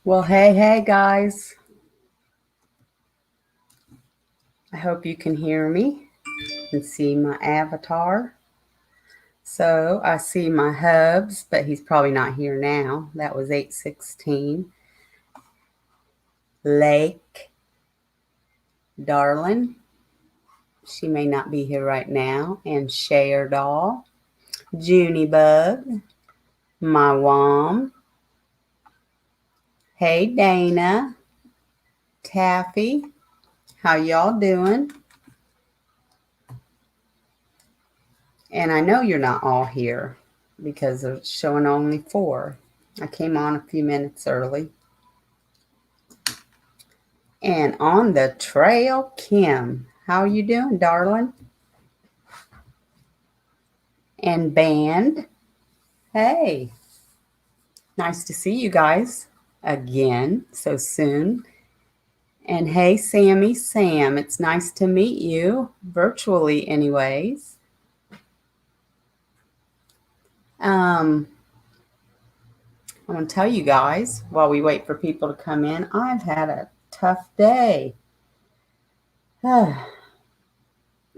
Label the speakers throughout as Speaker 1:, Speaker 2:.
Speaker 1: Well, hey, guys. I hope you can hear me and see my avatar. So I see my hubs, but he's probably not here now. That was 816. Lake, Darlin. She may not be here right now. And Share Doll, Junebug, my Wom. Hey, Dana, Taffy. How y'all doing? And I know you're not all here because it's showing only 4. I came on a few minutes early. And on the trail, Kim. How you doing, darling? And Band. Hey. Nice to see you guys again so soon. And hey, Sammy, Sam. It's nice to meet you, virtually anyways. I'm going to tell you guys, while we wait for people to come in, I've had a tough day.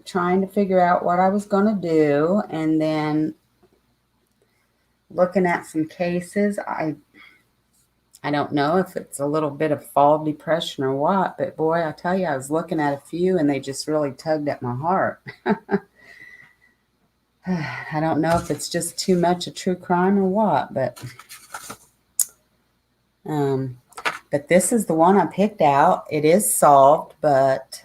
Speaker 1: Trying to figure out what I was going to do, and then looking at some cases. I don't know if it's a little bit of fall depression or what, but boy, I tell you, I was looking at a few and they just really tugged at my heart. I don't know if it's just too much of true crime or what, but this is the one I picked out. It is solved, but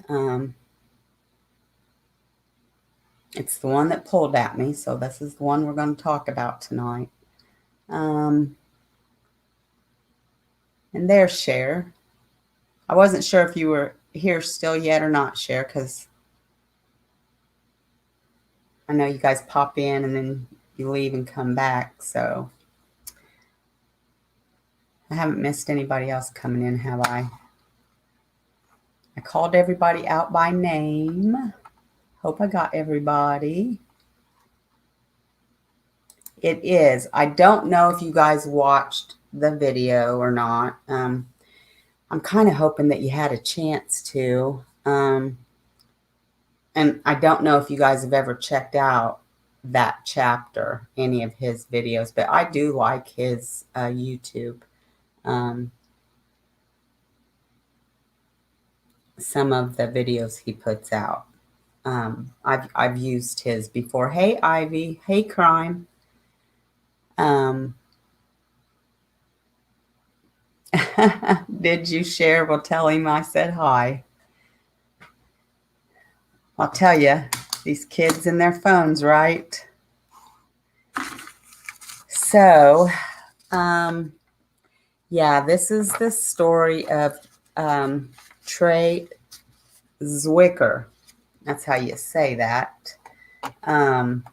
Speaker 1: it's the one that pulled at me, so this is the one we're going to talk about tonight. And there's Cher. I wasn't sure if you were here still yet or not, Cher, because I know you guys pop in and then you leave and come back, so I haven't missed anybody else coming in, have I? I called everybody out by name. Hope I got everybody. It is. I don't know if you guys watched the video or not. I'm kind of hoping that you had a chance to. And I don't know if you guys have ever checked out that chapter, any of his videos, but I do like his YouTube. Some of the videos he puts out. I've used his before. Hey, Ivy. Hey, Crime. Did you share? Well, tell him I said hi. I'll tell you, these kids and their phones, right? So, yeah, this is the story of Trey Zwicker. That's how you say that. And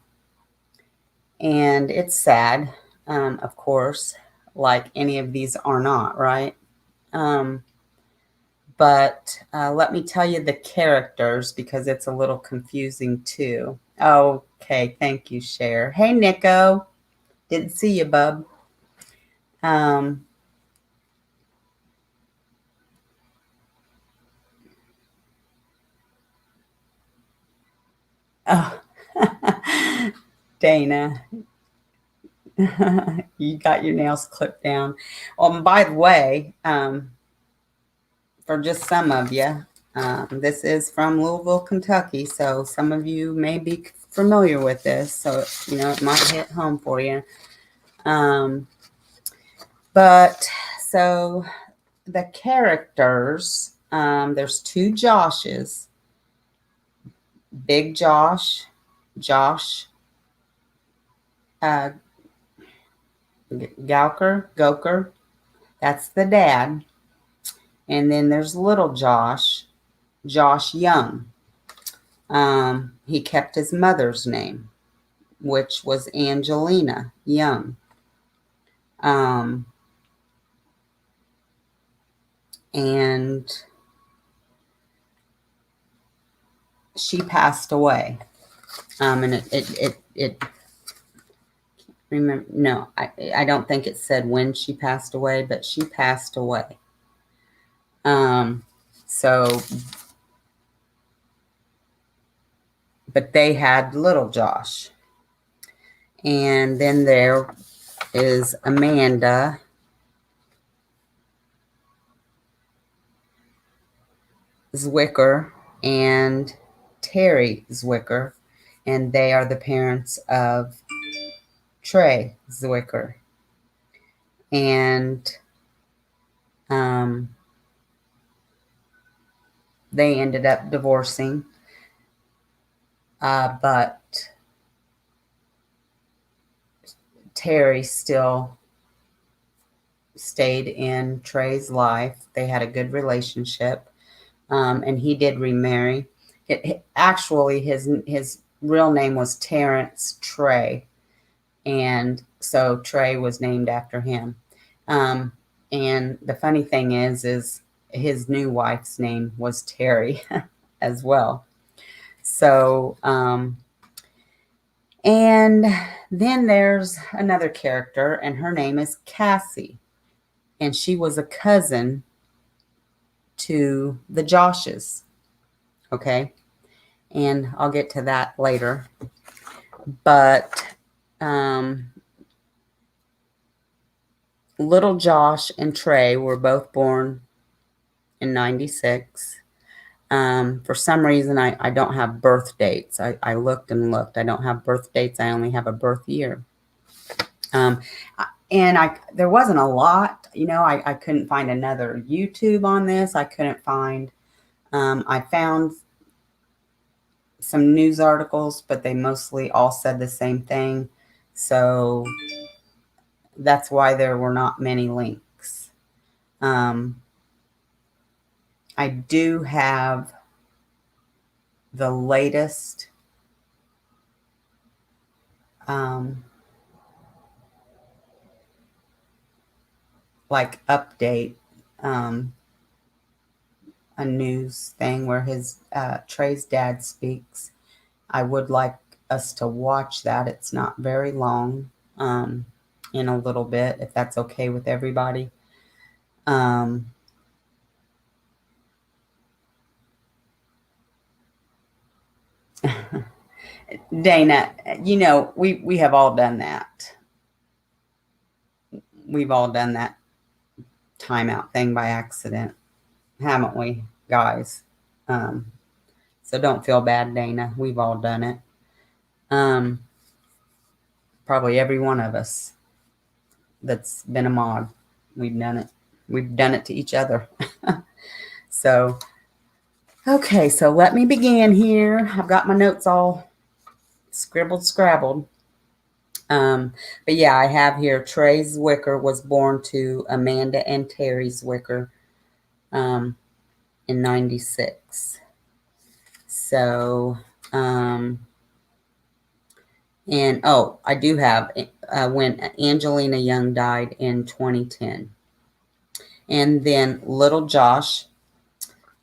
Speaker 1: it's sad, of course, like any of these are not, right? But let me tell you the characters because it's a little confusing too. Okay, thank you, Cher. Hey, Nico. Didn't see you, bub. Oh, Dana. You got your nails clipped down. And by the way, for just some of you, this is from Louisville, Kentucky, so some of you may be familiar with this, so it might hit home for you. But so the characters, there's 2 Joshes. Big Josh, Gowker, that's the dad. And then there's little Josh Young. He kept his mother's name, which was Angelina Young. And she passed away. And it remember. No, I don't think it said when she passed away, but she passed away. So, but they had little Josh. And then there is Amanda Zwicker and Terry Zwicker, and they are the parents of Trey Zwicker. And they ended up divorcing, but Terry still stayed in Trey's life. They had a good relationship, and he did remarry. Actually, his real name was Terrence Trey, and so Trey was named after him. And the funny thing is his new wife's name was Terry as well. So, and then there's another character, and her name is Cassie, and she was a cousin to the Joshes. Okay, and I'll get to that later. But little Josh and Trey were both born in 96. For some reason, I don't have birth dates. I looked and looked. I don't have birth dates. I only have a birth year. And there wasn't a lot. I couldn't find another YouTube on this. I couldn't find. I found some news articles, but they mostly all said the same thing. So that's why there were not many links. I do have the latest update, a news thing where Trey's dad speaks. I would like us to watch that. It's not very long, in a little bit, if that's okay with everybody. Dana, we have all done that. We've all done that timeout thing by accident, haven't we, guys? So don't feel bad, Dana. We've all done it. Probably every one of us that's been a mod, we've done it. We've done it to each other. So, okay, so let me begin here. I've got my notes all scrabbled. But yeah, I have here Trey Zwicker was born to Amanda and Terry Zwicker in 96. So, and I do have when Angelina Young died in 2010. And then little Josh,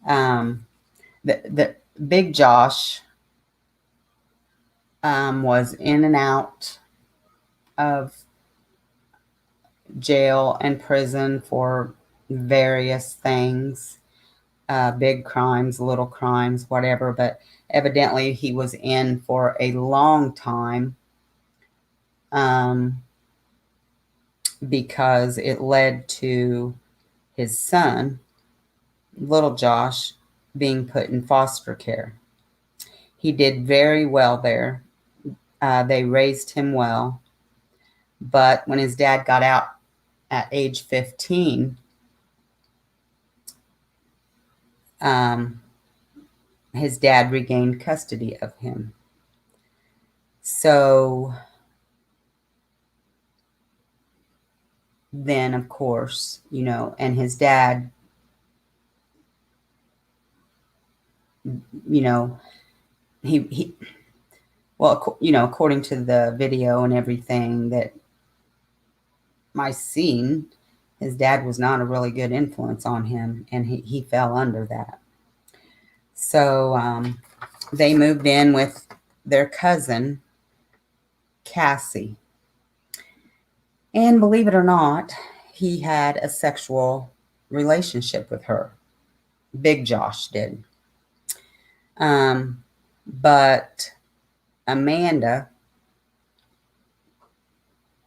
Speaker 1: the big Josh, was in and out of jail and prison for various things, big crimes, little crimes, whatever. But evidently he was in for a long time, because it led to his son, little Josh, being put in foster care. He did very well there. They raised him well. But when his dad got out at age 15, his dad regained custody of him. So then, of course, and his dad, according to the video and everything that I seen, his dad was not a really good influence on him, and he fell under that. So they moved in with their cousin, Cassie. And believe it or not, he had a sexual relationship with her. Big Josh did. But Amanda,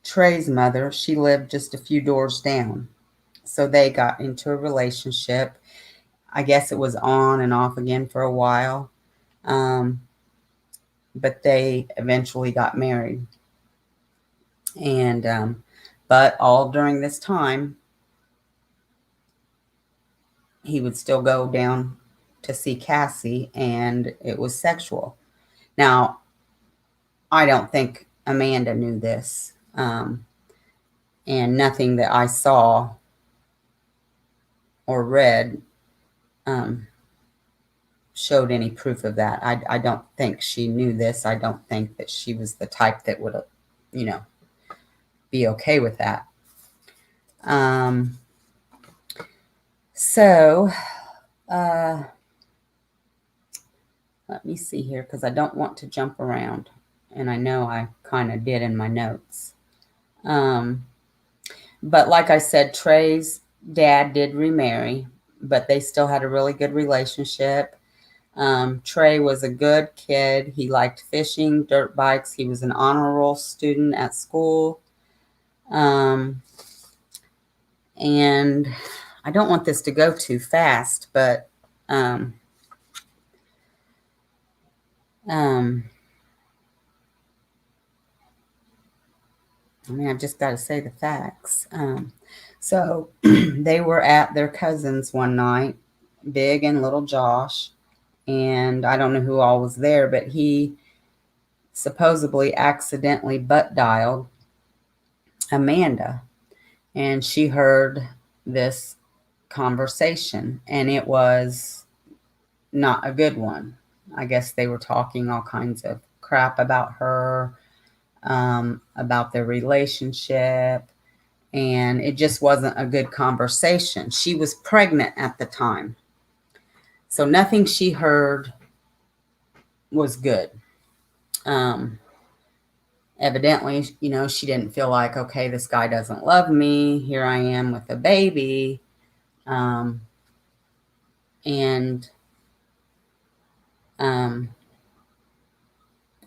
Speaker 1: Trey's mother, she lived just a few doors down. So they got into a relationship. I guess it was on and off again for a while. But they eventually got married. And, but all during this time, he would still go down to see Cassie, and it was sexual. Now, I don't think Amanda knew this. And nothing that I saw or read showed any proof of that. I don't think she knew this. I don't think that she was the type that would, be okay with that. So, let me see here, because I don't want to jump around. And I know I kind of did in my notes. But like I said, Trey's dad did remarry, but they still had a really good relationship. Trey was a good kid. He liked fishing, dirt bikes. He was an honor roll student at school. And I don't want this to go too fast, but I've just got to say the facts. So they were at their cousin's one night, Big and Little Josh, and I don't know who all was there, but he supposedly accidentally butt dialed Amanda, and she heard this conversation, and it was not a good one. I guess they were talking all kinds of crap about her, about their relationship, and it just wasn't a good conversation. She was pregnant at the time, so nothing she heard was good. Evidently, she didn't feel like, okay, this guy doesn't love me. Here I am with a baby. And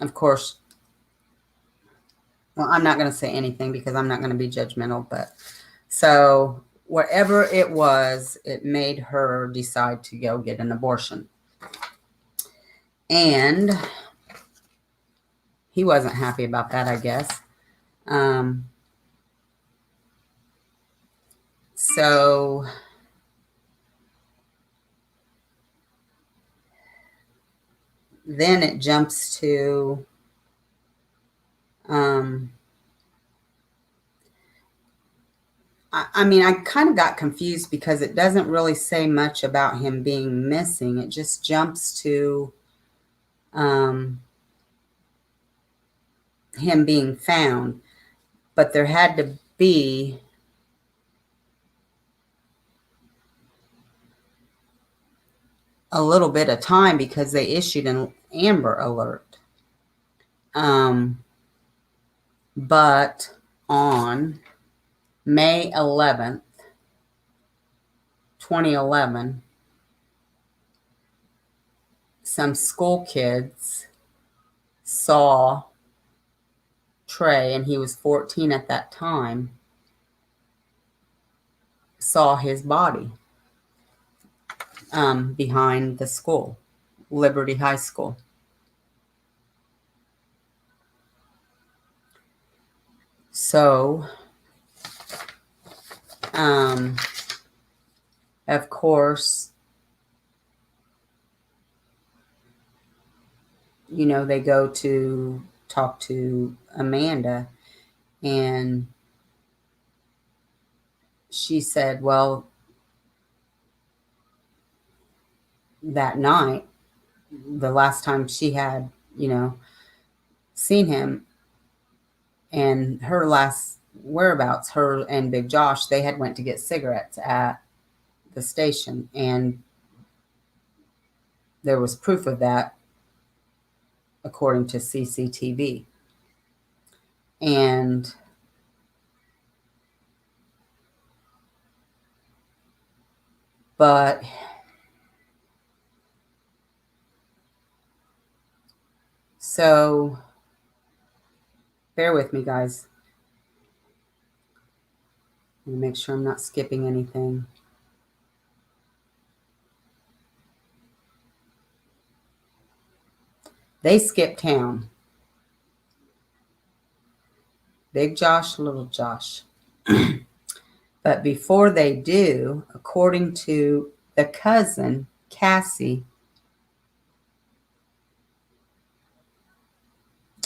Speaker 1: of course, well, I'm not going to say anything because I'm not going to be judgmental, but so whatever it was, it made her decide to go get an abortion. And he wasn't happy about that, I guess. So then it jumps to I kind of got confused because it doesn't really say much about him being missing. It just jumps to him being found. But there had to be a little bit of time because they issued an Amber Alert. But on May 11th, 2011, some school kids saw Trey, and he was 14 at that time, saw his body behind the school, Liberty High School. So, of course, they go to talk to Amanda, and she said, well, that night, the last time she had, seen him, and her last whereabouts, her and Big Josh, they had went to get cigarettes at the station, and there was proof of that according to CCTV. And But so bear with me, guys. Let me make sure I'm not skipping anything. They skip town. Big Josh, Little Josh. But before they do, according to the cousin, Cassie.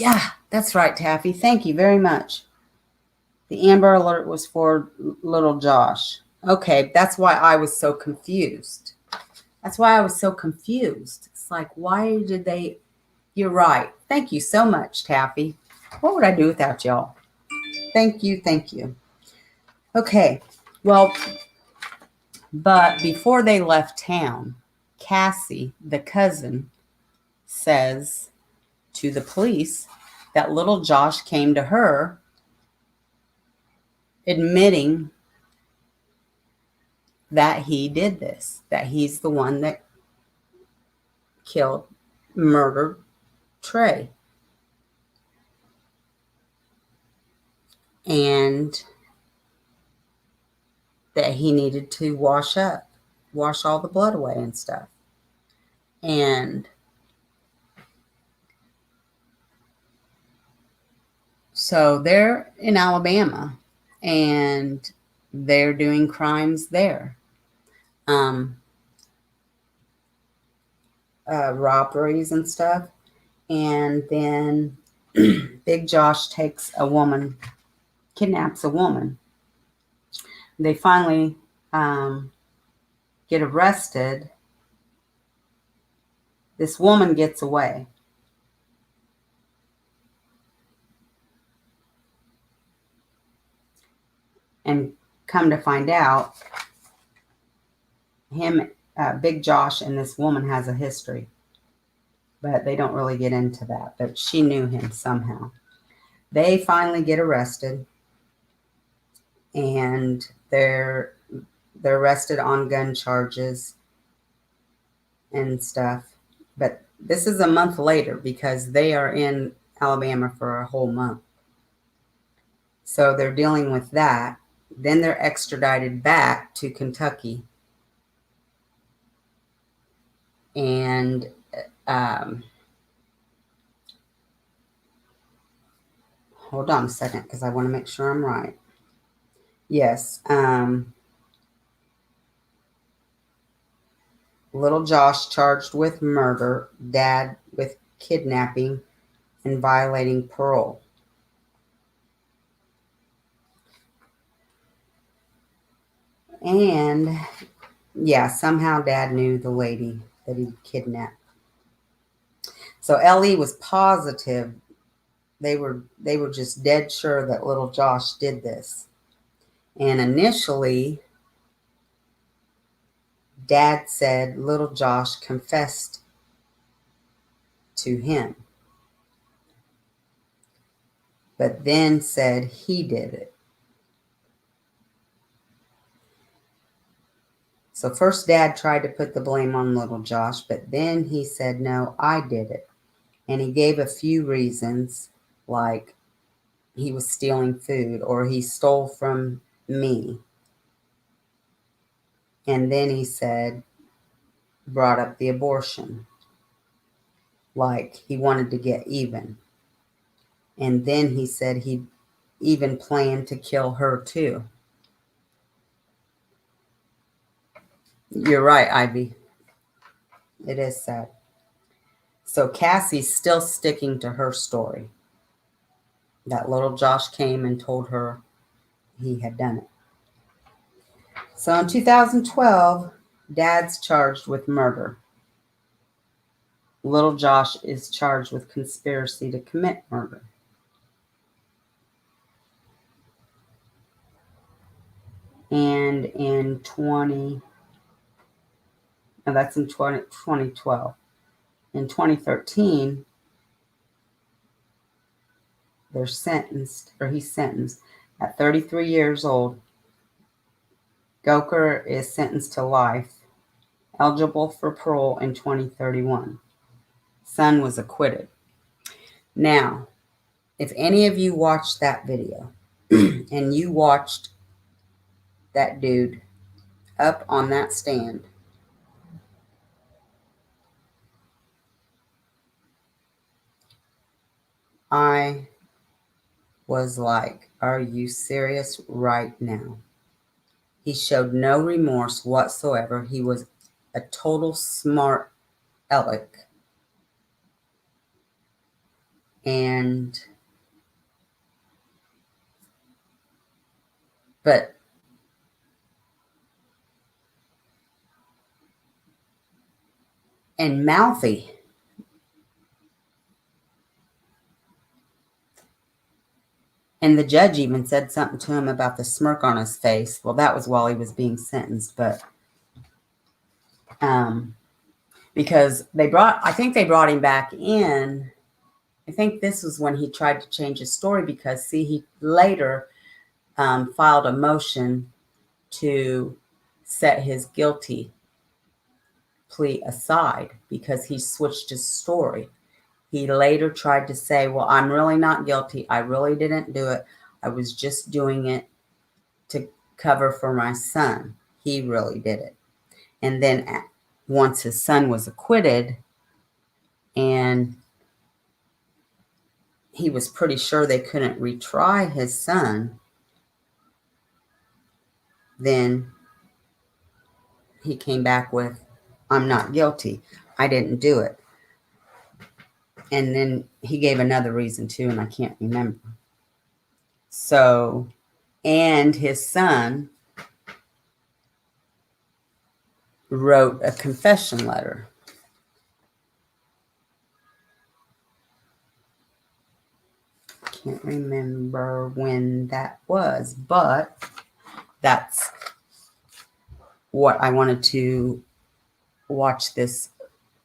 Speaker 1: Yeah, that's right, Taffy. Thank you very much. The Amber Alert was for Little Josh. Okay, that's why I was so confused. It's like, why did they... You're right. Thank you so much, Taffy. What would I do without y'all? Thank you. Okay, well, but before they left town, Cassie, the cousin, says to the police that Little Josh came to her admitting that he did this, that he's the one that murdered Trey. And that he needed to wash all the blood away and stuff. And so they're in Alabama and they're doing crimes there. Robberies and stuff. And then Big Josh kidnaps a woman. They finally get arrested. This woman gets away. And come to find out, Big Josh and this woman has a history. But they don't really get into that. But she knew him somehow. They finally get arrested. And they're arrested on gun charges and stuff. But this is a month later because they are in Alabama for a whole month. So they're dealing with that. Then they're extradited back to Kentucky. And hold on a second because I want to make sure I'm right. Yes. Little Josh charged with murder, Dad with kidnapping and violating parole. And yeah, somehow Dad knew the lady that he kidnapped. So Ellie was positive. They were just dead sure that Little Josh did this. And initially, Dad said Little Josh confessed to him, but then said he did it. So first Dad tried to put the blame on Little Josh, but then he said, no, I did it. And he gave a few reasons, like he was stealing food or he stole from me. And then he brought up the abortion, like he wanted to get even. And then he said he even planned to kill her too. You're right, Ivy. It is sad. So Cassie's still sticking to her story that Little Josh came and told her he had done it. So in 2012, Dad's charged with murder. Little Josh is charged with conspiracy to commit murder. And in 2012. In 2013, he's sentenced at 33 years old. Goker is sentenced to life eligible for parole in 2031. Son was acquitted. Now, if any of you watched that video and you watched that dude up on that stand, I was like, are you serious right now? He showed no remorse whatsoever. He was a total smart aleck. But mouthy. And the judge even said something to him about the smirk on his face. Well, that was while he was being sentenced, but because I think they brought him back in. I think this was when he tried to change his story because, see, he later filed a motion to set his guilty plea aside because he switched his story. He later tried to say, well, I'm really not guilty. I really didn't do it. I was just doing it to cover for my son. He really did it. And then once his son was acquitted and he was pretty sure they couldn't retry his son, then he came back with, I'm not guilty. I didn't do it. And then he gave another reason too, and I can't remember. So, and his son wrote a confession letter. Can't remember when that was, but that's what I wanted to watch this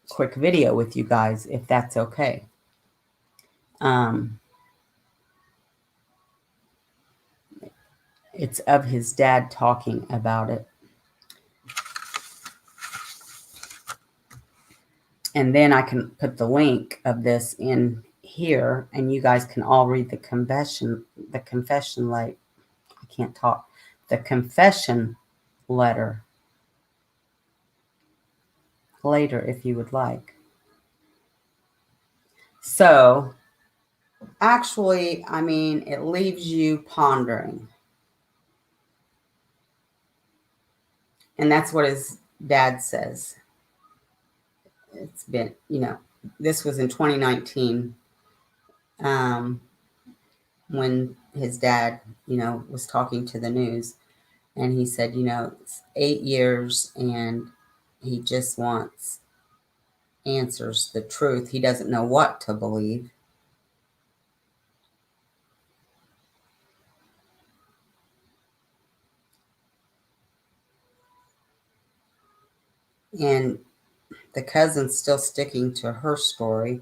Speaker 1: quick video with you guys, if that's okay. It's of his dad talking about it. And then I can put the link of this in here and you guys can all read the confession like I can't talk. The confession letter later if you would like. So actually, I mean, it leaves you pondering. And that's what his dad says. It's been, this was in 2019 when his dad, was talking to the news. And he said, it's 8 years and he just wants answers, the truth. He doesn't know what to believe. And the cousin's still sticking to her story.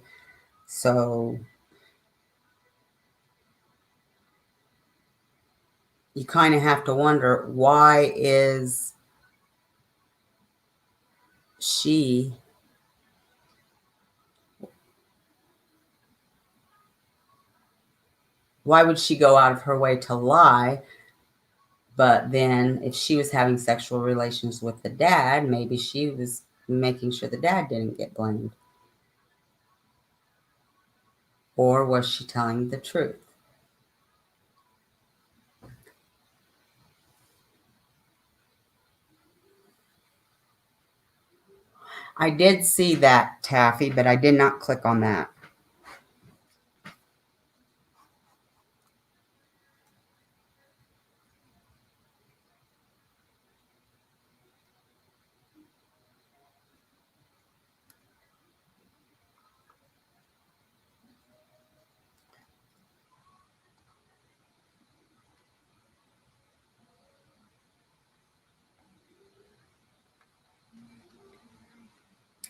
Speaker 1: So you kind of have to wonder, why is she why would she go out of her way to lie? But then if she was having sexual relations with the dad, maybe she was making sure the dad didn't get blamed. Or was she telling the truth? I did see that, Taffy, but I did not click on that.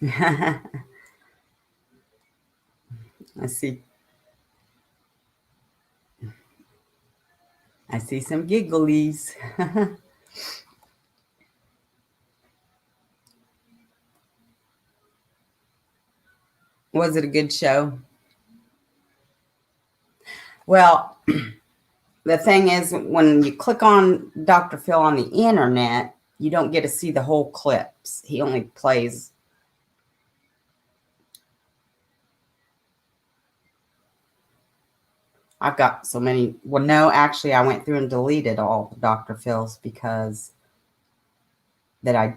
Speaker 1: I see some gigglies. Was it a good show? Well, the thing is, when you click on Dr. Phil on the internet, you don't get to see the whole clips. He only plays. I've got so many. Well, no, actually, I went through and deleted all the Dr. Phil's because I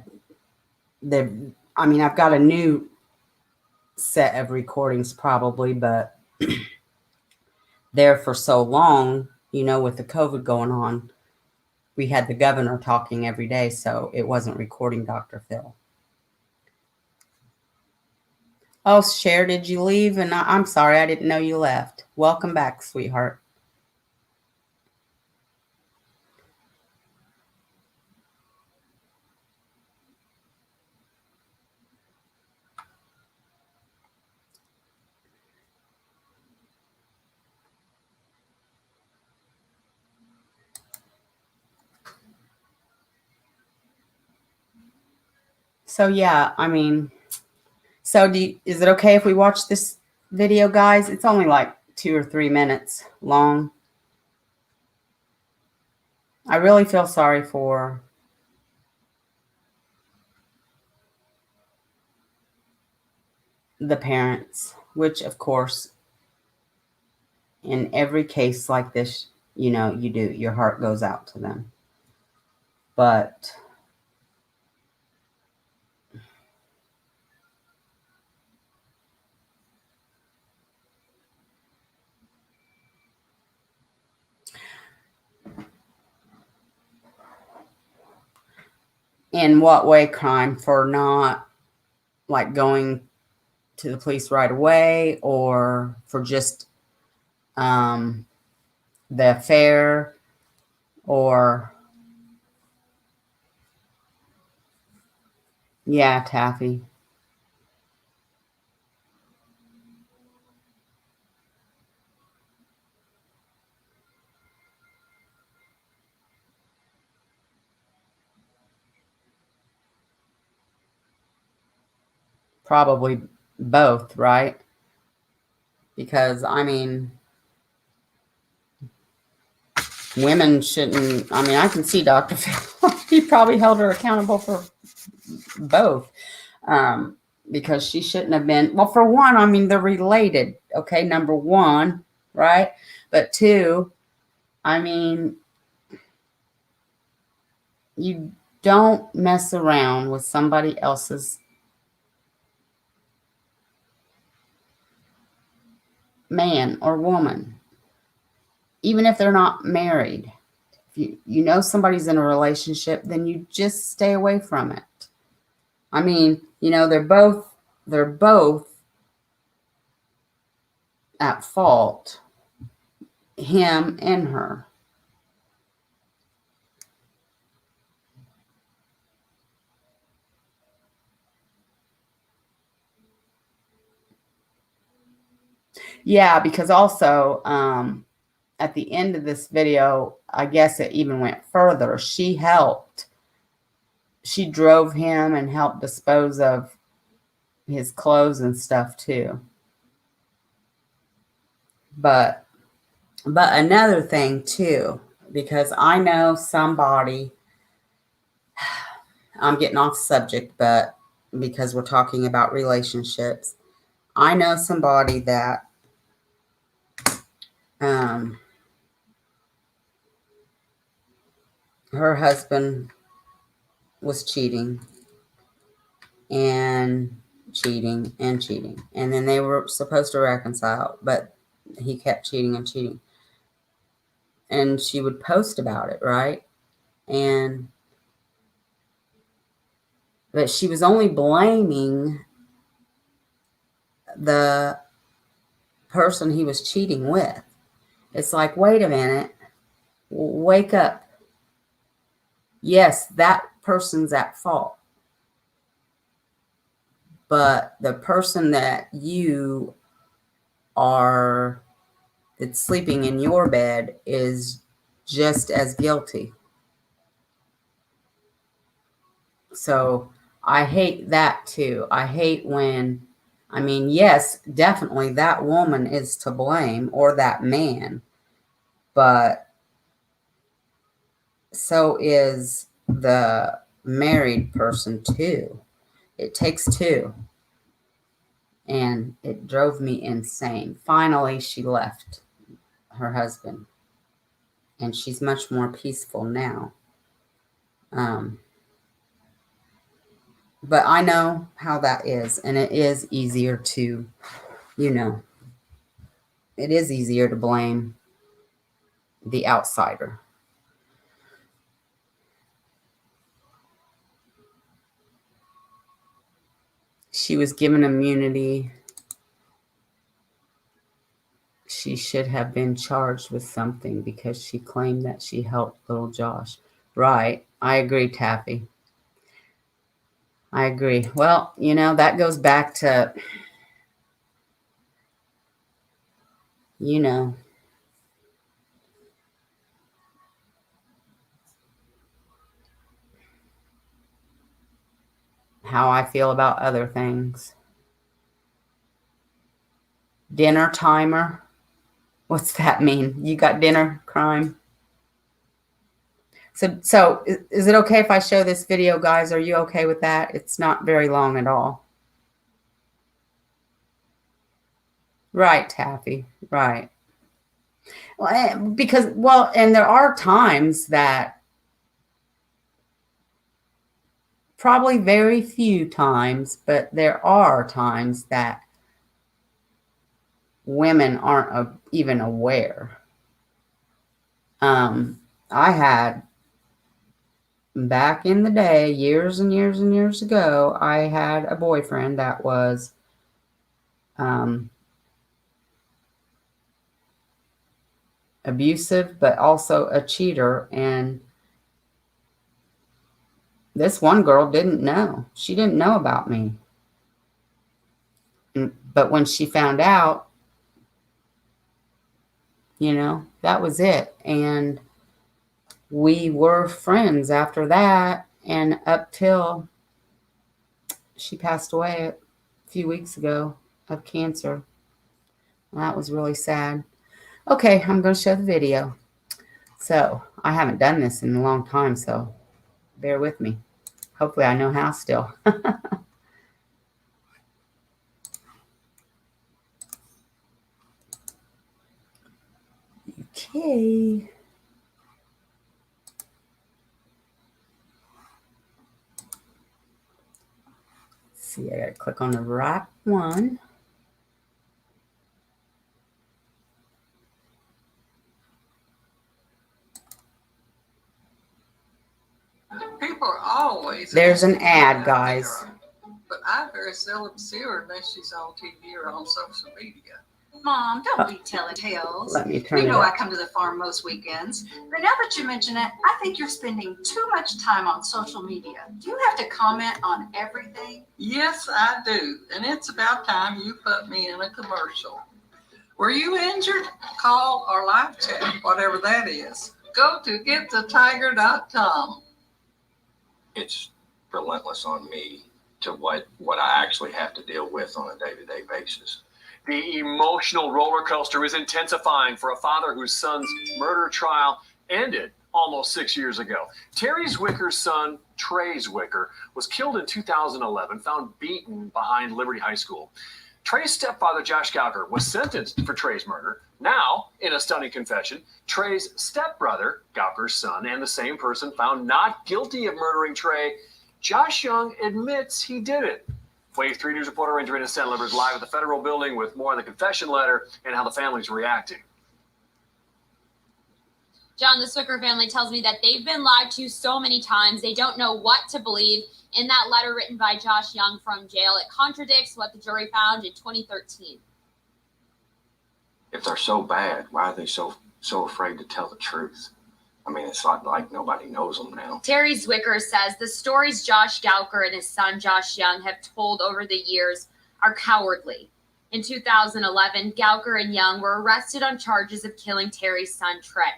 Speaker 1: mean, I've got a new set of recordings probably, but there for so long, with the COVID going on, we had the governor talking every day, so it wasn't recording Dr. Phil. Oh, Cher, did you leave? And I'm sorry, I didn't know you left. Welcome back, sweetheart. So yeah, I mean, so is it okay if we watch this video, guys? It's only like 2 or 3 minutes long. I really feel sorry for the parents, which of course, in every case like this, your heart goes out to them. But in what way crime? For not like going to the police right away, or for just the affair, or yeah, Taffy. Probably both, right? Because I mean, women shouldn't. I mean, I can see Dr. Phil. He probably held her accountable for both, because she shouldn't have been. Well, for one, I mean, they're related. Okay, number one, right? But two, I mean, you don't mess around with somebody else's man or woman, even if they're not married. If you know somebody's in a relationship, then you just stay away from it. I mean, they're both at fault, him and her. Yeah, because also at the end of this video, I guess it even went further. She drove him and helped dispose of his clothes and stuff too. But another thing too, because I know somebody, I'm getting off subject, but because we're talking about relationships, I know somebody that her husband was cheating and cheating and cheating. And then they were supposed to reconcile, but he kept cheating and cheating. And she would post about it, right? But she was only blaming the person he was cheating with. It's like, wait a minute, wake up. Yes, that person's at fault. But the person that you are that's sleeping in your bed is just as guilty. So I hate that too. I hate when I mean, yes, definitely that woman is to blame, or that man, but so is the married person too. It takes two. And it drove me insane. Finally, she left her husband, and she's much more peaceful now. But I know how that is, and it is easier to, it is easier to blame the outsider. She was given immunity. She should have been charged with something because she claimed that she helped little Josh. Right. I agree, Taffy. I agree. Well, that goes back to, how I feel about other things. Dinner timer. What's that mean? You got dinner crime? So is it okay if I show this video, guys? Are you okay with that? It's not very long at all. Right, Taffy. Right. Well, and there are times that, probably very few times, but there are times that women aren't even aware. I had, back in the day, years and years and years ago, I had a boyfriend that was abusive, but also a cheater. And this one girl didn't know. She didn't know about me. But when she found out, that was it. And we were friends after that, and up till she passed away a few weeks ago of cancer. That was really sad. Okay, I'm going to show the video. So I haven't done this in a long time, so bear with me. Hopefully I know how still. Okay. See, I got to click on the right one.
Speaker 2: People are always.
Speaker 1: There's an ad, guys.
Speaker 2: But I very seldom see her unless she's on TV or on social media.
Speaker 3: Mom, don't be telling tales.
Speaker 1: Let me turn
Speaker 3: You
Speaker 1: it
Speaker 3: know
Speaker 1: up.
Speaker 3: I come to the farm most weekends. But now that you mention it, I think you're spending too much time on social media. Do you have to comment on everything?
Speaker 2: Yes, I do. And it's about time you put me in a commercial. Were you injured? Call or live chat, whatever that is. Go to getthetiger.com.
Speaker 4: It's relentless on me to what I actually have to deal with on a day-to-day basis.
Speaker 5: The emotional roller coaster is intensifying for a father whose son's murder trial ended almost 6 years ago. Terry Zwicker's son, Trey Zwicker, was killed in 2011, found beaten behind Liberty High School. Trey's stepfather, Josh Gauker, was sentenced for Trey's murder. Now, in a stunning confession, Trey's stepbrother, Gauker's son, and the same person found not guilty of murdering Trey, Josh Young admits he did it. Wave 3 News reporter Andrina Sandler is live at the federal building with more on the confession letter and how the family's reacting.
Speaker 6: John, the Zwicker family tells me that they've been lied to so many times, they don't know what to believe. In that letter written by Josh Young from jail, it contradicts what the jury found in 2013.
Speaker 4: If they're so bad, why are they so afraid to tell the truth? I mean, it's like nobody knows them now.
Speaker 6: Terry Zwicker says the stories Josh Gauker and his son Josh Young have told over the years are cowardly. In 2011, Gauker and Young were arrested on charges of killing Terry's son Trey.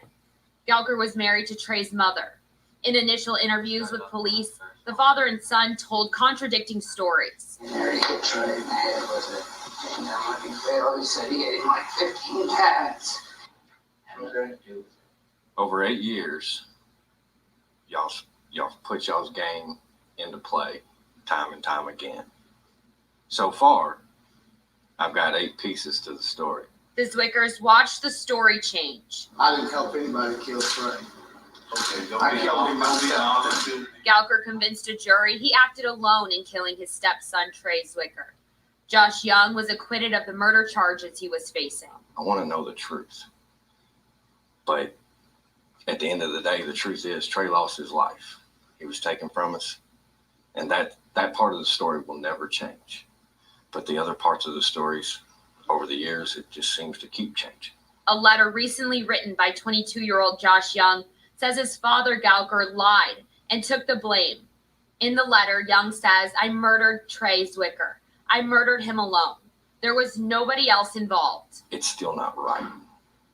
Speaker 6: Gauker was married to Trey's mother. In initial interviews with police, The father and son told contradicting stories.
Speaker 7: Very good trade in the head, was it? And that might be fair. He said he ate like 15 cats. What was going to do with it?
Speaker 4: Over 8 years, y'all put y'all's game into play time and time again. So far, I've got 8 pieces to the story.
Speaker 6: The Zwickers watched the story change.
Speaker 7: I didn't help anybody kill Trey.
Speaker 8: Okay, don't
Speaker 7: I
Speaker 8: be
Speaker 7: killed him myself.
Speaker 8: honest.
Speaker 6: Gowker convinced a jury he acted alone in killing his stepson, Trey Zwicker. Josh Young was acquitted of the murder charges he was facing.
Speaker 4: I want to know the truth. But at the end of the day, the truth is Trey lost his life. He was taken from us. And that part of the story will never change. But the other parts of the stories, over the years, it just seems to keep changing.
Speaker 6: A letter recently written by 22-year-old Josh Young says his father, Gowker, lied and took the blame. In the letter, Young says, "I murdered Trey Zwicker. I murdered him alone. There was nobody else involved."
Speaker 4: It's still not right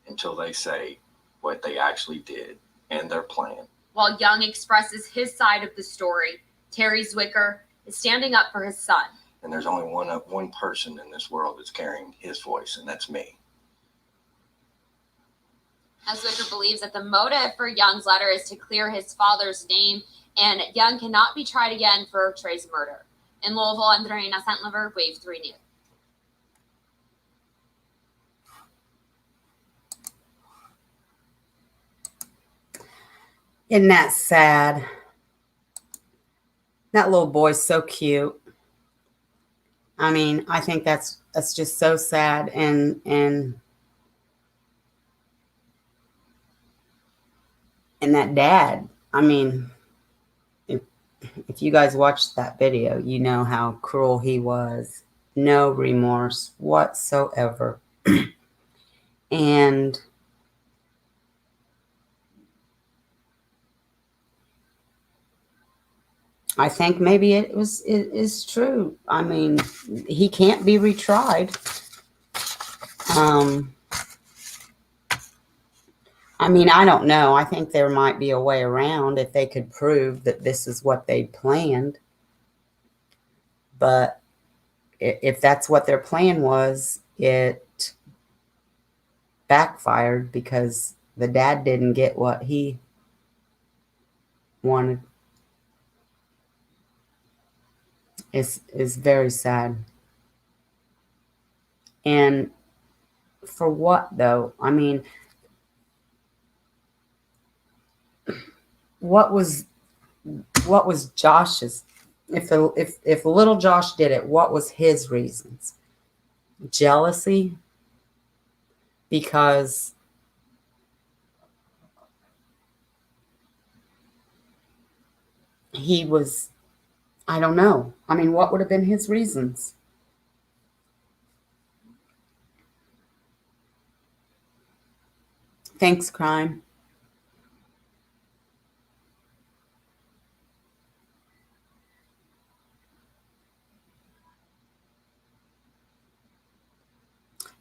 Speaker 4: until they say what they actually did and their plan.
Speaker 6: While Young expresses his side of the story, Terry Zwicker is standing up for his son.
Speaker 4: And there's only one person in this world that's carrying his voice, and that's me.
Speaker 6: Zwicker believes that the motive for Young's letter is to clear his father's name, and Young cannot be tried again for Trey's murder. In Louisville, I'm Dorena Sentliver, Wave 3 News.
Speaker 1: Isn't that sad? That little boy's so cute. I mean, I think that's just so sad, and that dad. I mean, if you guys watched that video, you know how cruel he was. No remorse whatsoever. And I think maybe it is true. I mean, he can't be retried. I mean, I don't know. I think there might be a way around if they could prove that this is what they planned. But if that's what their plan was, it backfired because the dad didn't get what he wanted. Is very sad. And for what though? I mean, what was Josh's? If little Josh did it, what was his reasons? Jealousy? Because he was, I don't know. I mean, what would have been his reasons? Thanks, crime.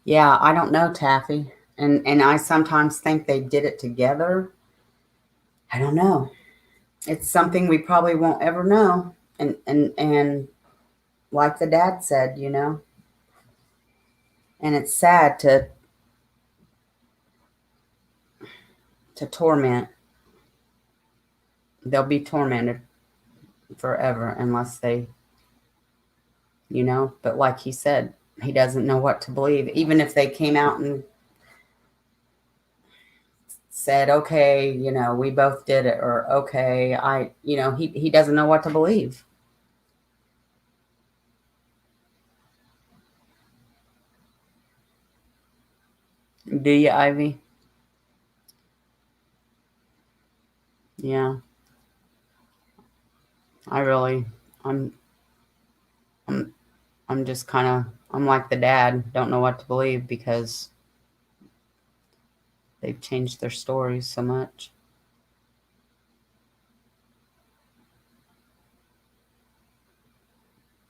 Speaker 1: Yeah, I don't know, Taffy. And I sometimes think they did it together. I don't know. It's something we probably won't ever know. And like the dad said, you know. And it's sad to torment. They'll be tormented forever unless they, you know. But like he said, he doesn't know what to believe. Even if they came out and said, okay, you know, we both did it, or okay, he doesn't know what to believe. Do you, Ivy? Yeah. I'm just kind of, I'm like the dad, don't know what to believe because they've changed their stories so much.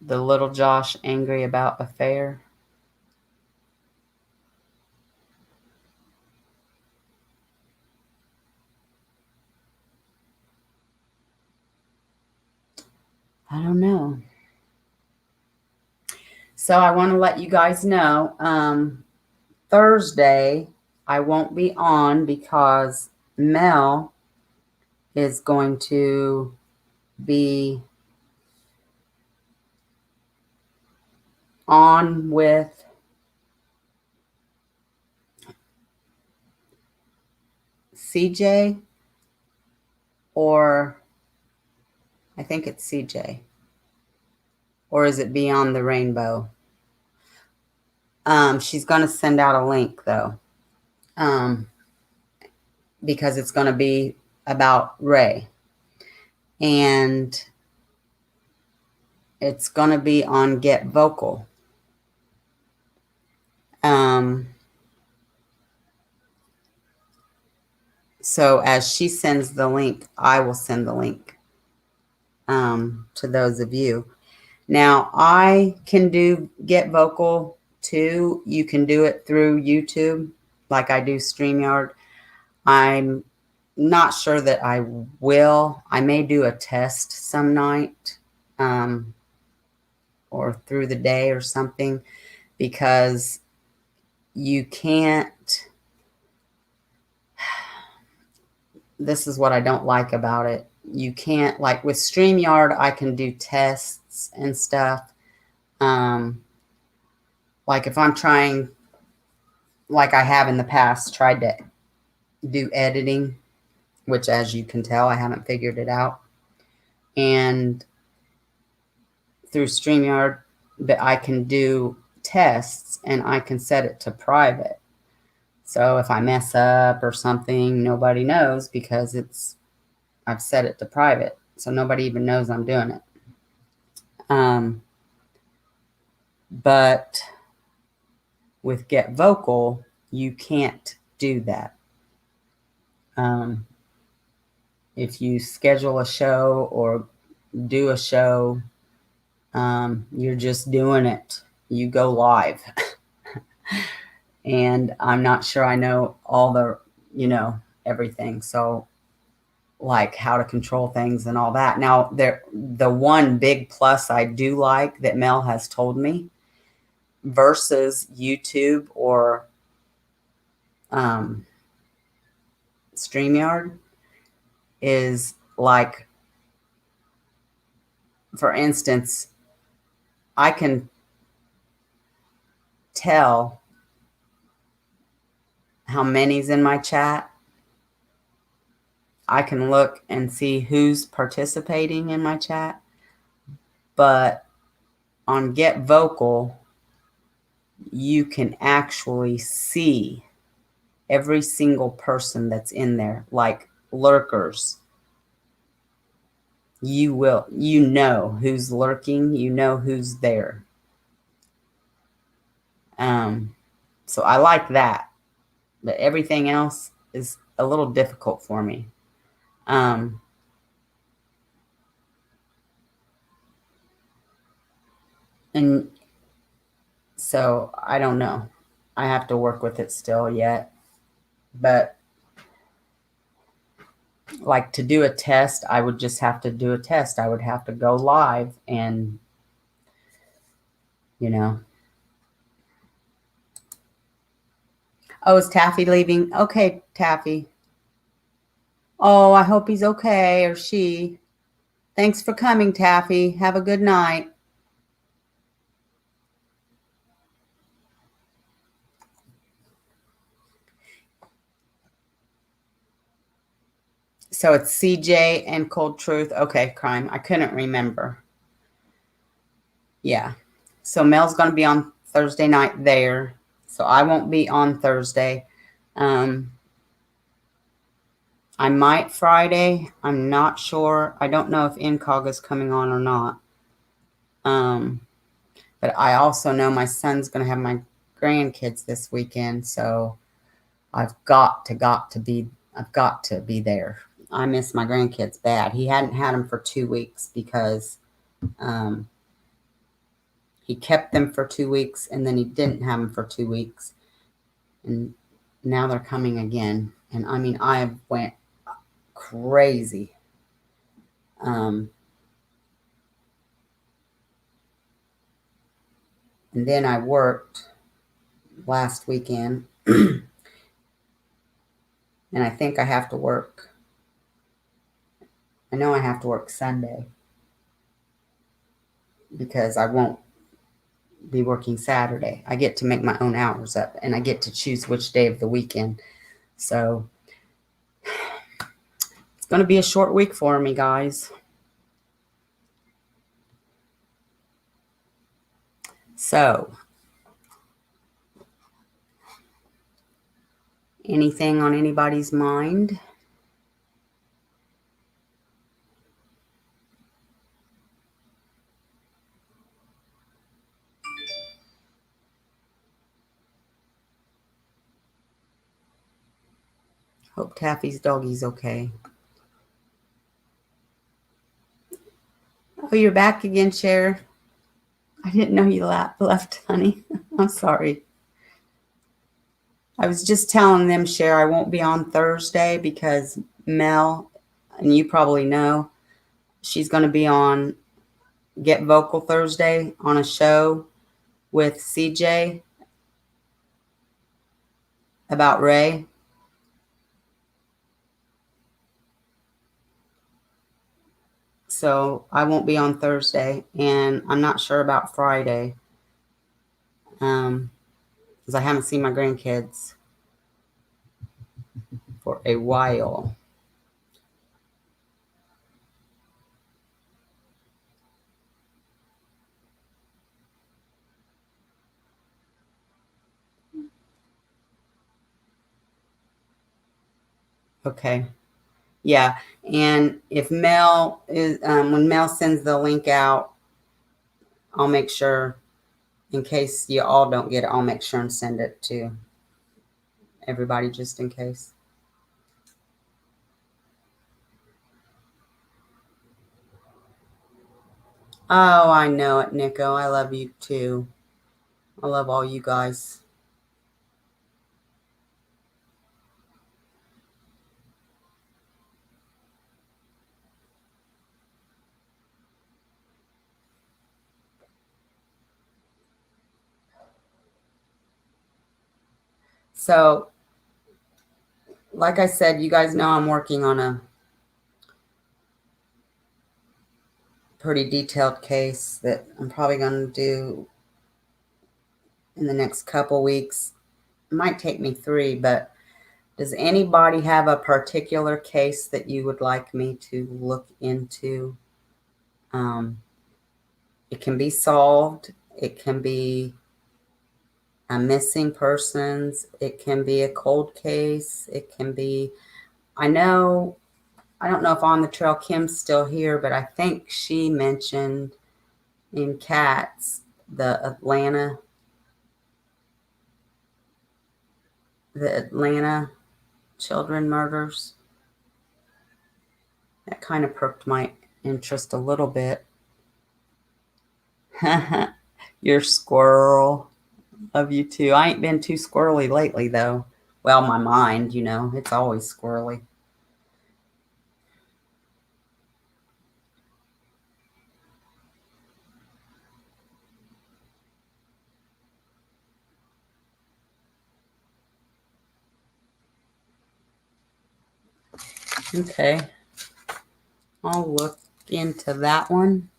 Speaker 1: The little Josh angry about affair. I don't know. So I want to let you guys know, Thursday I won't be on because Mel is going to be on with CJ, or I think it's CJ, or is it Beyond the Rainbow? She's going to send out a link though, because it's going to be about Ray, and it's going to be on Get Vocal. So as she sends the link, I will send the link to those of you. Now, I can do Get Vocal too. You can do it through YouTube like I do StreamYard. I'm not sure that I will. I may do a test some night or through the day or something, because you can't. This is what I don't like about it. You can't, like with StreamYard, I can do tests and stuff. Like if I'm trying, like I have in the past, tried to do editing, which as you can tell, I haven't figured it out. And through StreamYard, but I can do tests and I can set it to private. So if I mess up or something, nobody knows because I've set it to private. So nobody even knows I'm doing it. But with Get Vocal, you can't do that. If you schedule a show or do a show, you're just doing it. You go live. And I'm not sure I know all the, everything. So like how to control things and all that. Now, the one big plus I do like that Mel has told me versus YouTube or StreamYard is, like, for instance, I can tell how many's in my chat. I can look and see who's participating in my chat. But on Get Vocal, you can actually see every single person that's in there, like lurkers. You know who's lurking, you know who's there. So I like that. But everything else is a little difficult for me. And so I don't know. I have to work with it still yet. But like to do a test, I would just have to do a test. I would have to go live and, Oh, is Taffy leaving? Okay, Taffy. Oh, I hope he's okay, or she. Thanks for coming, Taffy. Have a good night. So it's CJ and Cold Truth. Okay, Crime. I couldn't remember. Yeah. So Mel's going to be on Thursday night there. So I won't be on Thursday. I might Friday. I'm not sure. I don't know if Incog is coming on or not. But I also know my son's going to have my grandkids this weekend. So I've got to be there. I miss my grandkids bad. He hadn't had them for 2 weeks because he kept them for 2 weeks and then he didn't have them for 2 weeks. And now they're coming again. And I mean, I went crazy. And then I worked last weekend. And I think I have to work. I know I have to work Sunday because I won't be working Saturday. I get to make my own hours up, and I get to choose which day of the weekend. So it's going to be a short week for me, guys. So, anything on anybody's mind? Hope Taffy's doggy's okay. Oh, you're back again, Cher. I didn't know you left, honey. I'm sorry. I was just telling them, Cher, I won't be on Thursday because Mel, and you probably know, she's going to be on Get Vocal Thursday on a show with CJ about Ray. So I won't be on Thursday, and I'm not sure about Friday because I haven't seen my grandkids for a while. Okay. Yeah. And if Mel is, when Mel sends the link out, I'll make sure, in case you all don't get it, I'll make sure and send it to everybody just in case. Oh, I know it, Nico. I love you too. I love all you guys. So, like I said, you guys know I'm working on a pretty detailed case that I'm probably going to do in the next couple weeks. It might take me 3, but does anybody have a particular case that you would like me to look into? It can be solved. It can be a missing persons. It can be a cold case. It can be, I don't know if On the Trail Kim's still here, but I think she mentioned in Cats, the Atlanta children murders. That kind of perked my interest a little bit. Your squirrel. Love you too. I ain't been too squirrely lately, though. Well, my mind, it's always squirrely. Okay. I'll look into that one.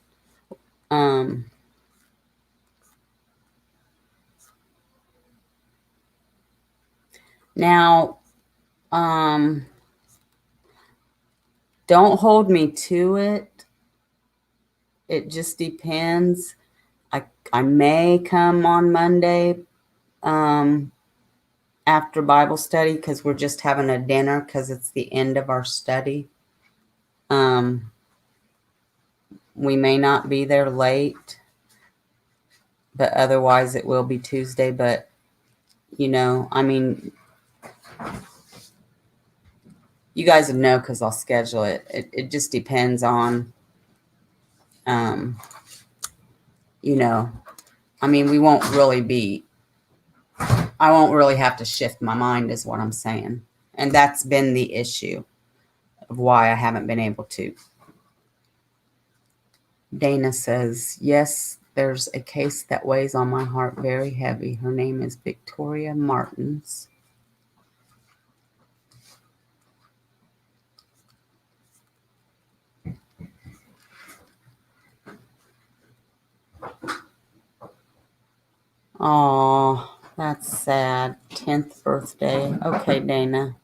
Speaker 1: Now, don't hold me to it. It just depends. I may come on Monday after Bible study because we're just having a dinner because it's the end of our study. We may not be there late, but otherwise it will be Tuesday. But, I mean, you guys would know because I'll schedule it. It just depends on, I mean, we won't really I won't really have to shift my mind is what I'm saying. And that's been the issue of why I haven't been able to. Dana says, yes, there's a case that weighs on my heart very heavy. Her name is Victoria Martins. Oh, that's sad. 10th birthday. Okay, Dana.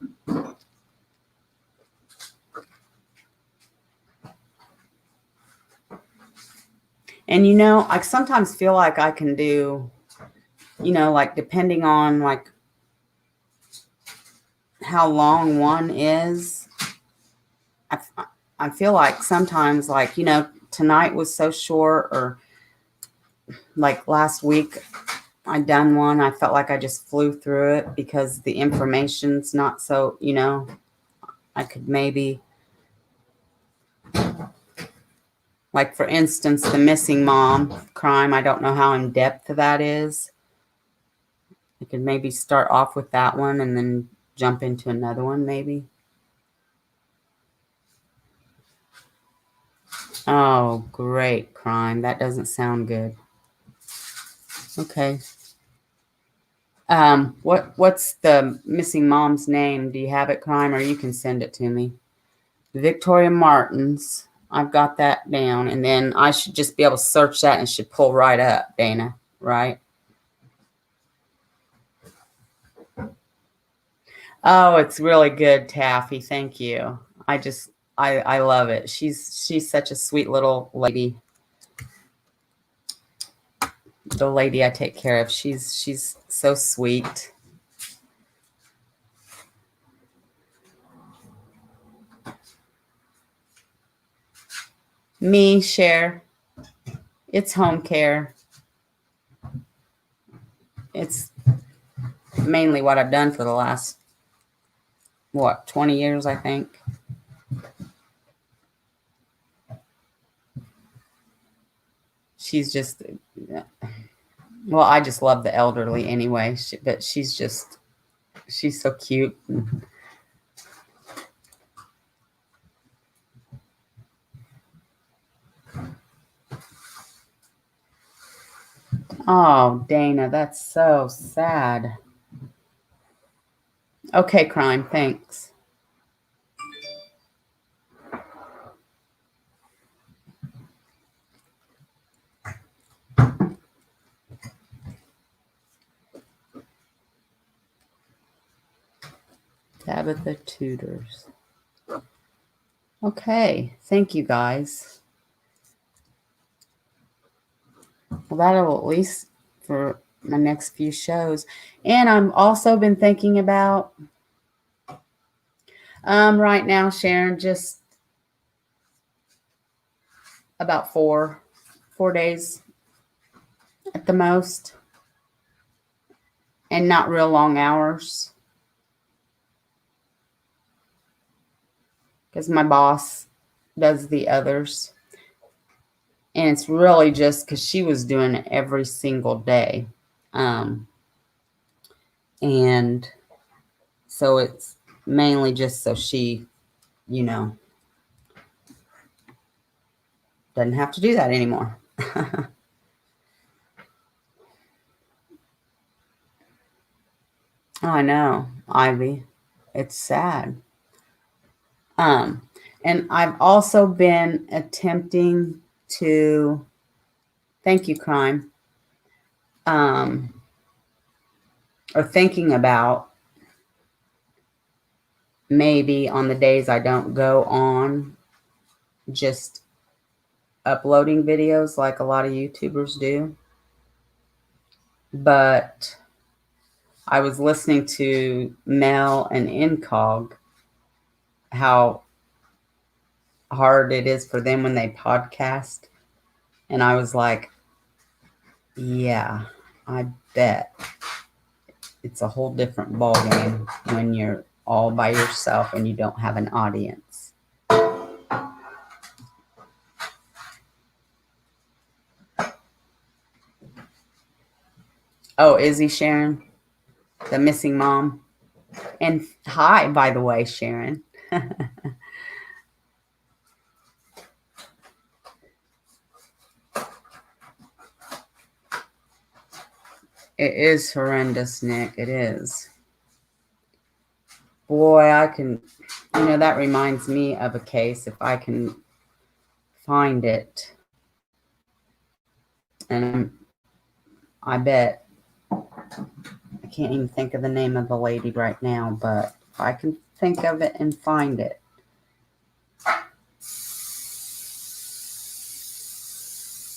Speaker 1: And you know, I sometimes feel like I can do, you know, like depending on like how long one is, I feel like sometimes like, you know, tonight was so short, or like last week I done one. I felt like I just flew through it because the information's not so, you know, I could maybe, like for instance, the missing mom crime. I don't know how in depth that is. I could maybe start off with that one and then jump into another one maybe. Oh, great crime. That doesn't sound good. Okay. What's the missing mom's name? Do you have it, crime, or you can send it to me? Victoria Martins. I've got that down, and then I should just be able to search that and it should pull right up, Dana, right? Oh, it's really good, Taffy. Thank you. I love it. She's such a sweet little lady. The lady I take care of. She's so sweet. Me, share. It's home care. It's mainly what I've done for the last, 20 years, I think. She's just, well, I just love the elderly anyway, but she's so cute. Oh, Dana, that's so sad. Okay, crime, thanks. Tabitha Tutors. Okay, thank you guys. Well, that'll at least for my next few shows. And I've also been thinking about right now, Sharon, just about four days at the most, and not real long hours, because my boss does the others, and it's really just because she was doing it every single day, and so it's mainly just so she, you know, doesn't have to do that anymore. I know, Ivy. It's sad. And I've also been attempting to, thank you, crime, or thinking about maybe on the days I don't go on, just uploading videos like a lot of YouTubers do. But I was listening to Mel and Incog, how hard it is for them when they podcast. And I was like, yeah, I bet it's a whole different ballgame when you're all by yourself and you don't have an audience. Oh, is he Sharon? The missing mom? And hi, by the way, Sharon. It is horrendous, Nick. It is. Boy, that reminds me of a case, if I can find it. And I bet I can't even think of the name of the lady right now, but if I can think of it and find it.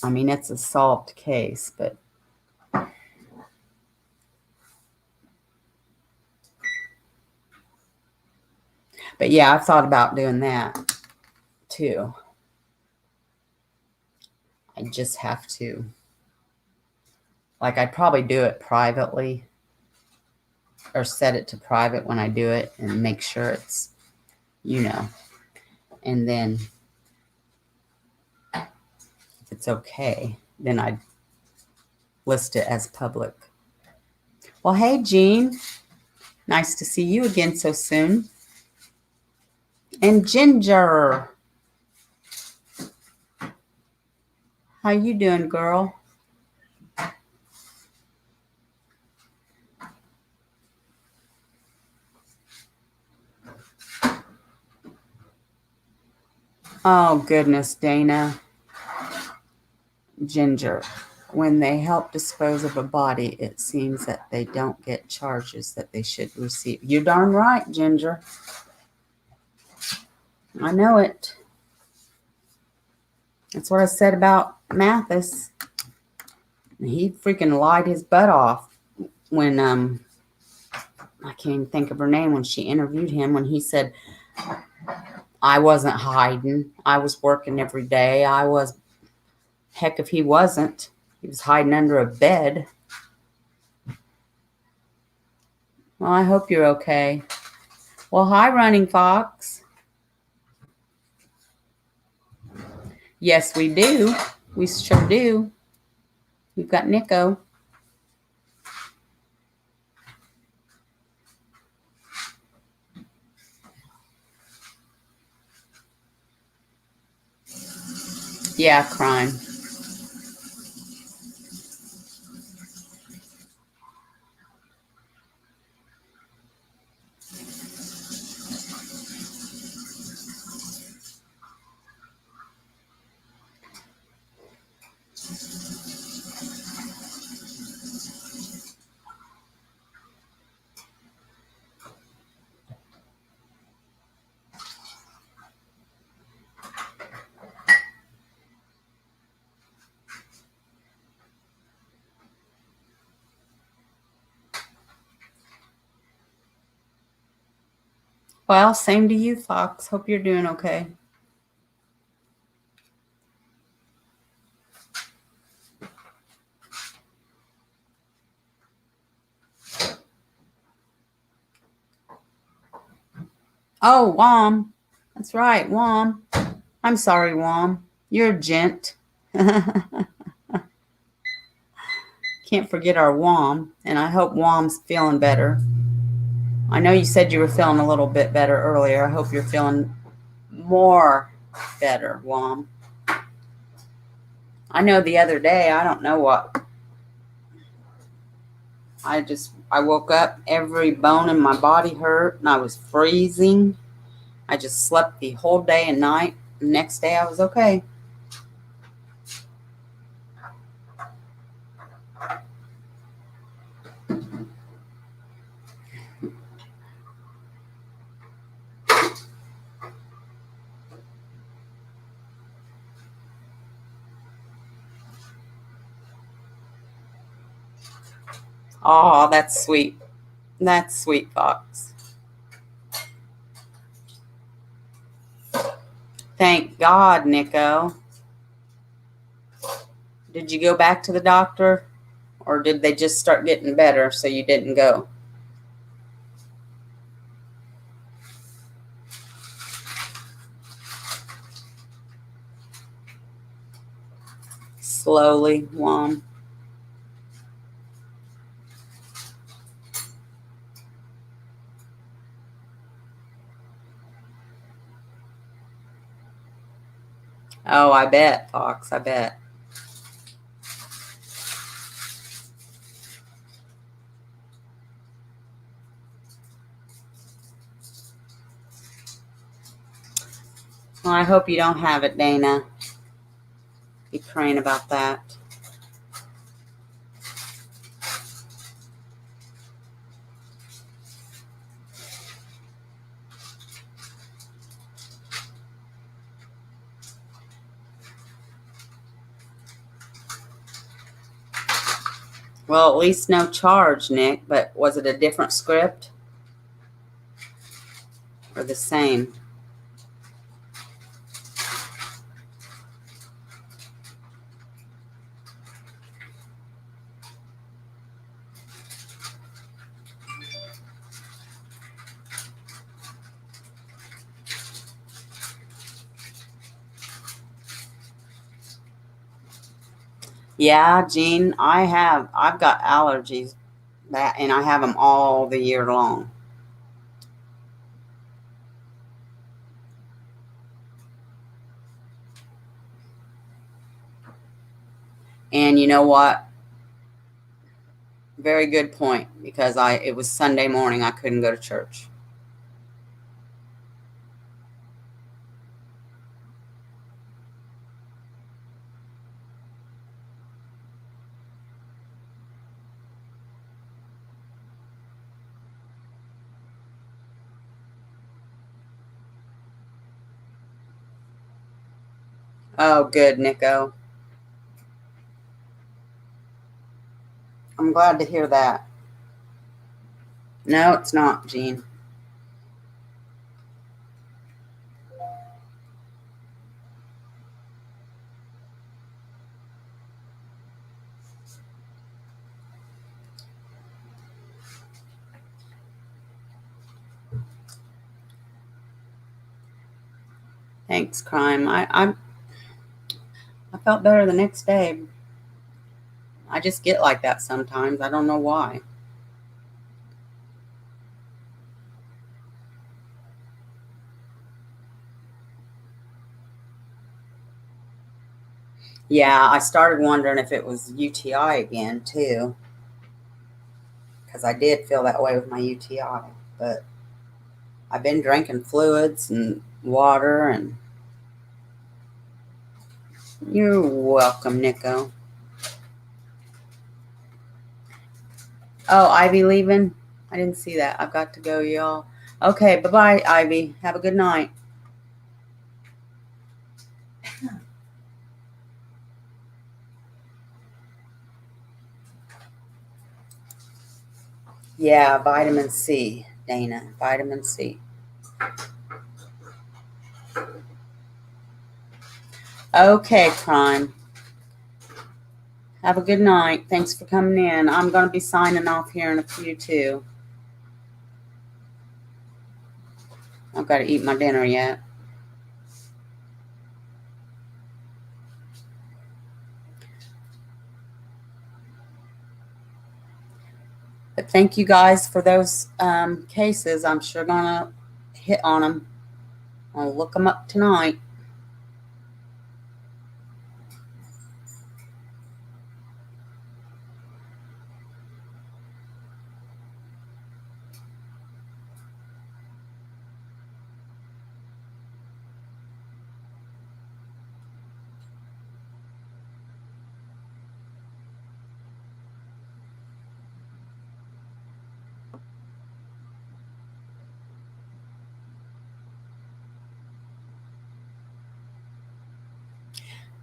Speaker 1: I mean, it's a solved case, but yeah, I've thought about doing that too. I just have to. Like, I'd probably do it privately or set it to private when I do it and make sure it's, and then if it's okay, then I'd list it as public. Well, hey, Jean. Nice to see you again so soon. And Ginger. How you doing, girl? Oh, goodness, Dana. Ginger. When they help dispose of a body, it seems that they don't get charges that they should receive. You're darn right, Ginger. I know it. That's what I said about Mathis. He freaking lied his butt off when, I can't even think of her name, when she interviewed him, when he said, I wasn't hiding. I was working every day. Heck, if he wasn't, he was hiding under a bed. Well, I hope you're okay. Well, hi, Running Fox. Yes, we do. We sure do. We've got Nico. Yeah, crime. Well, same to you, Fox. Hope you're doing okay. Oh, Wom. That's right, Wom. I'm sorry, Wom. You're a gent. Can't forget our Wom, and I hope Wom's feeling better. I know you said you were feeling a little bit better earlier. I hope you're feeling more better, Wom. I know the other day, I don't know what. I woke up, every bone in my body hurt, and I was freezing. I just slept the whole day and night. The next day, I was okay. Oh, that's sweet. That's sweet, Fox. Thank God, Nico. Did you go back to the doctor? Or did they just start getting better so you didn't go? Slowly, Wom. Oh, I bet, Fox. I bet. Well, I hope you don't have it, Dana. Be praying about that. Well, at least no charge, Nick, but was it a different script or the same? Yeah, Jean, I've got allergies and I have them all the year long. And you know what? Very good point, because it was Sunday morning. I couldn't go to church. Oh, good, Nico. I'm glad to hear that. No, it's not, Jean. Thanks, crime. I felt better the next day. I just get like that sometimes. I don't know why. Yeah, I started wondering if it was UTI again, too. Because I did feel that way with my UTI. But I've been drinking fluids and water, and you're welcome, Nico. Oh, Ivy leaving? I didn't see that. I've got to go, y'all. Okay, bye-bye, Ivy. Have a good night. Yeah, vitamin C, Dana. Vitamin C. Okay, crime. Have a good night. Thanks for coming in. I'm going to be signing off here in a few, too. I've got to eat my dinner yet. But thank you guys for those cases. I'm sure going to hit on them. I'll look them up tonight.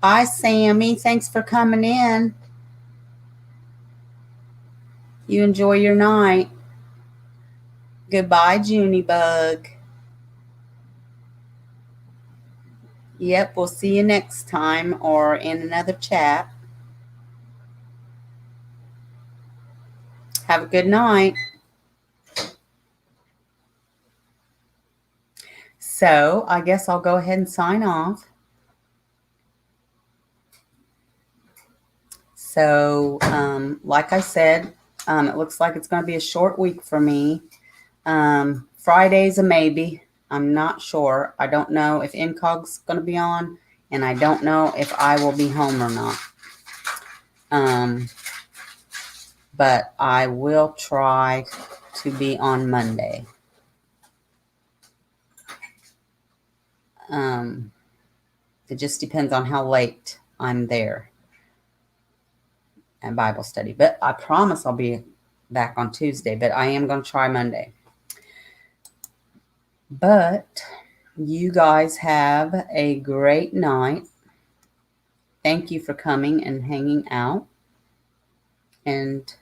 Speaker 1: Bye, Sammy. Thanks for coming in. You enjoy your night. Goodbye, Junebug. Yep, we'll see you next time or in another chat. Have a good night. So I guess I'll go ahead and sign off. So like I said, it looks like it's going to be a short week for me. Friday's a maybe. I'm not sure. I don't know if Incog's going to be on, and I don't know if I will be home or not. But I will try to be on Monday. It just depends on how late I'm there at Bible study. But I promise I'll be back on Tuesday, but I am going to try Monday. But you guys have a great night. Thank you for coming and hanging out and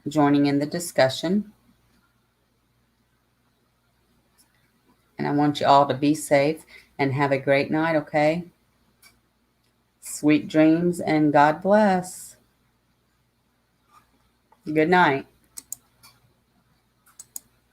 Speaker 1: joining in the discussion. And I want you all to be safe and have a great night, okay? Sweet dreams and God bless. Good night.